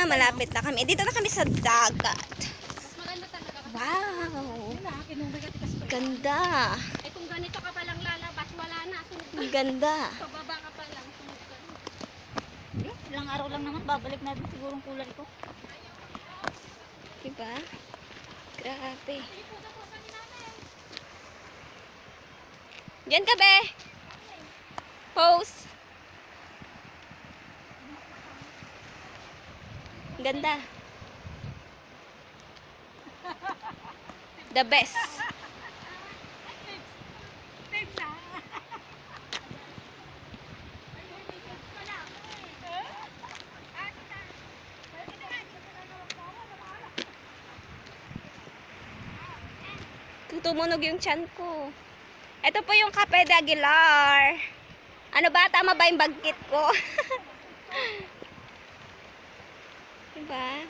malapit na kami. Dito na kami sa dagat. Mas maganda talaga. Wow! Kinumbigat kasi. Ganda! Eh kung ganito ka palang lalabas, wala na. Sunod na. Ganda! Pababa ka pa lang. Sunod ka na. Ilang araw lang naman, babalik na din siguro ang kulay ko. Diba? Grabe. Diyan ka, be! Pose! Ganda. The best. Tumunog yung tiyan ko. Ito po yung Cafe de Aguilar. Ano ba? Tama ba yung bagkit ko? Diba?